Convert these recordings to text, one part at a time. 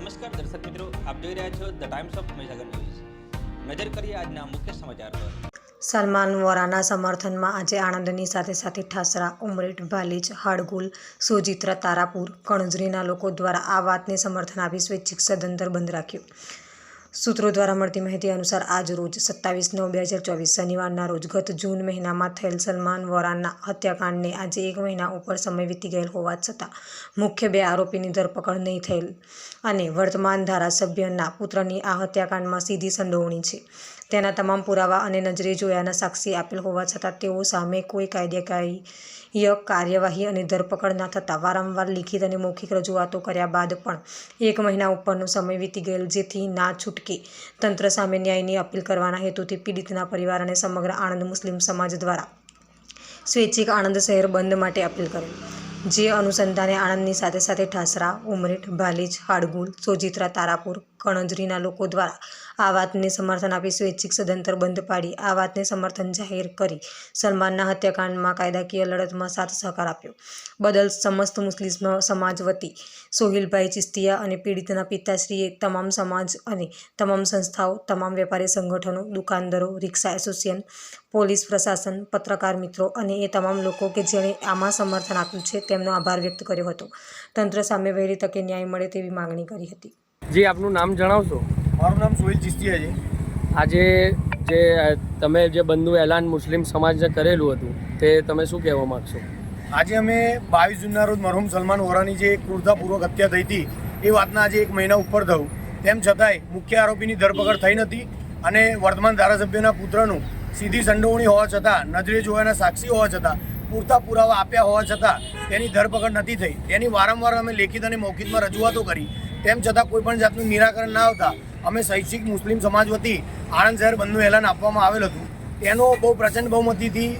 નમસ્કાર દર્શક મિત્રો, આપ જોઈ રહ્યા છો the Times of Mahisagar news. નજર કરીએ આજના મુખ્ય સમાચાર પર। સલમાન વોરાના સમર્થનમાં આજે આણંદની સાથે સાથે ઠાસરા, ઉમરેઠ, ભાલીજ, હાડગુલ, સોજિત્રા, તારાપુર, કણજરીના લોકો દ્વારા આ વાતને સમર્થન આપી સ્વૈચ્છિક સદંતર બંધ રાખ્યું। સૂત્રો દ્વારા મળતી માહિતી અનુસાર આજ રોજ 27/9/2024 શનિવારના રોજ ગત જૂન મહિનામાં થયેલ સલમાન વોરાના હત્યાકાંડને આજે 1 મહિના ઉપર સમય વીતી ગયેલ હોવા છતાં મુખ્ય 2 આરોપીની ધરપકડ નહીં થયેલ અને વર્તમાન ધારાસભ્યના પુત્રની આ હત્યાકાંડમાં સીધી સંડોવણી છે તેના તમામ પુરાવા અને નજરે જોયાના સાક્ષી આપેલ હોવા છતાં તેઓ સામે કોઈ કાયદાકીય કાર્યવાહી અને ધરપકડ ના થતાં વારંવાર લિખિત અને મૌખિક રજૂઆતો કર્યા બાદ પણ 1 મહિના ઉપરનો સમય વીતી ગયેલ, જેથી ના છૂટકે તંત્ર સામે ન્યાયની અપીલ કરવાના હેતુથી પીડિતના પરિવાર અને સમગ્ર આણંદ મુસ્લિમ સમાજ દ્વારા સ્વૈચ્છિક આણંદ શહેર બંધ માટે અપીલ કરેલ, જે અનુસંધાને આણંદની સાથે સાથે ઠાસરા, ઉમરેઠ, ભાલીજ, હાડગુલ, સોજિત્રા, તારાપુર, કણજરીના લોકો દ્વારા આ વાતને સમર્થન આપી સ્વૈચ્છિક સદંતર બંધ પાડી આ વાતને સમર્થન જાહેર કરી સલમાનના હત્યાકાંડમાં કાયદાકીય લડતમાં સાથ સહકાર આપ્યો બદલ સમસ્ત મુસ્લિમ સમાજ વતી સોહિલભાઈ ચિસ્તિયા અને પીડિતના પિતાશ્રીએ તમામ સમાજ અને તમામ સંસ્થાઓ, તમામ વેપારી સંગઠનો, દુકાનદારો, રિક્ષા એસોસિએશન, પોલીસ પ્રશાસન, પત્રકાર મિત્રો અને એ તમામ લોકો કે જેણે આમાં સમર્થન આપ્યું છે તેમનો આભાર વ્યક્ત કર્યો હતો। તંત્ર સામે વહેલી તકે ન્યાય મળે તેવી માંગણી કરી હતી। જી, આપનું નામ જણાવશો? મારું નામ સોહિલ ચિસ્તિયા છે। આજે જે તમે જે બંધુ એલાન મુસ્લિમ સમાજને કરેલું હતું તે તમે શું કહેવા માગશો? આજે અમે 22 જૂનના રોજ મરહુમ સલમાન વોરાની જે ક્રૂરતાપૂર્વક હત્યા થઈ હતી એ વાતના આજે 1 મહિના ઉપર થયું, તેમ છતાંય મુખ્ય આરોપીની ધરપકડ થઈ નથી અને વર્તમાન ધારાસભ્યના પુત્રનું સીધી સંડોવણી હોવા છતાં, નજરે જોવાના સાક્ષી હોવા છતાં, પૂરતા પુરાવા આપ્યા હોવા છતાં તેની ધરપકડ નથી થઈ। તેની વારંવાર અમે લેખિત અને મૌખિકમાં રજૂઆતો કરી, તેમ છતાં કોઈપણ જાતનું નિરાકરણ ના આવતા અમે સ્વૈચ્છિક મુસ્લિમ સમાજ વતી આણંદ શહેર બંધનું એલાન આપવામાં આવેલ હતું। તેનો બહુ પ્રચંડ બહુમતીથી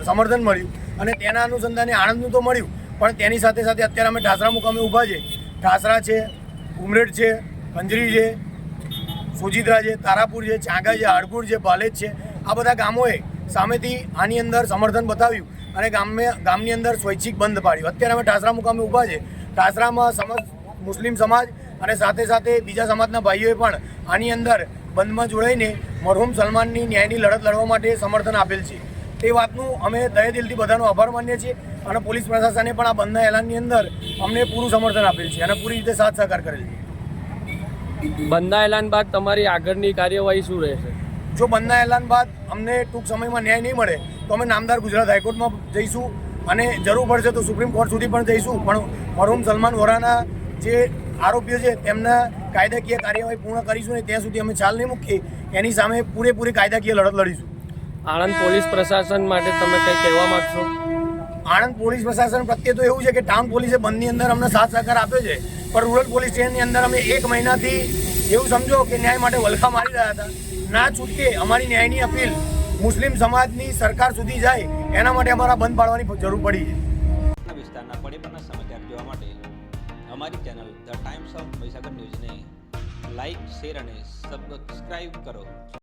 સમર્થન મળ્યું અને તેના અનુસંધાને આણંદનું તો મળ્યું, પણ તેની સાથે સાથે અત્યારે અમે ઠાસરા મુકામે ઊભા છે। ઠાસરા છે, ઉમરેઠ છે, કંજરી છે, સોજિત્રા છે, તારાપુર છે, ચાંગા છે, હાડગુળ છે, ભાલેજ છે, આ બધા ગામોએ સામેથી આની અંદર સમર્થન બતાવ્યું અને ગામની અંદર સ્વૈચ્છિક બંધ પાડ્યું। અત્યારે અમે ઠાસરા મુકામે ઊભા છે। ઠાસરામાં સમસ્ત મુસ્લિમ સમાજ અને સાથે સાથે બીજા સમાજના ભાઈઓએ પણ આની અંદર બંધમાં જોડાઈને મરહુમ સલમાનની ન્યાયની લડત લડવા માટે સમર્થન આપેલ છે। તે વાતનું અમે તહે દિલથી બધાનો આભાર માનીએ છીએ અને પોલીસ પ્રશાસને પણ આ બંધના એલાનની અંદર અમને પૂરું સમર્થન આપેલ છે અને પૂરી રીતે સાથ સહકાર કરેલ છે। બંધના એલાન બાદ તમારી આગળની કાર્યવાહી શું રહેશે? જો બંધના એલાન બાદ અમને ટૂંક સમયમાં ન્યાય નહીં મળે તો અમે નામદાર ગુજરાત હાઈકોર્ટમાં જઈશું અને જરૂર પડશે તો સુપ્રીમ કોર્ટ સુધી પણ જઈશું, પણ મરહુમ સલમાન વોરાના જે આરોપીઓ છે તેમના કાયદાકીય કાર્યવાહી પૂર્ણ કરીશું ને ત્યાં સુધી અમે ચાલ નહીં મૂકીએ, એની સામે પૂરેપૂરી કાયદાકીય લડત લડીશું। આણંદ પોલીસ પ્રશાસન માટે તમે કંઈ કહેવા માગશો? આણંદ પોલીસ પ્રશાસન પ્રત્યે તો એવું છે કે ટાઉન પોલીસે બંધની અંદર અમને સાથ સહકાર આપ્યો છે, પણ રૂરલ પોલીસ સ્ટેશનની અંદર અમે 1 મહિનાથી એવું સમજો કે ન્યાય માટે વલખા મારી રહ્યા હતા। ના છૂટકે અમારી ન્યાયની અપીલ મુસ્લિમ સમાજની સરકાર સુધી જાય એના માટે અમારા બંધ પાડવાની જરૂર પડી છે। વિસ્તારના પડેપણના સમાચાર જોવા માટે અમારી channel the Times of Mahisagar ન્યૂઝને લાઇક, શેર અને સબસ્ક્રાઇબ કરો।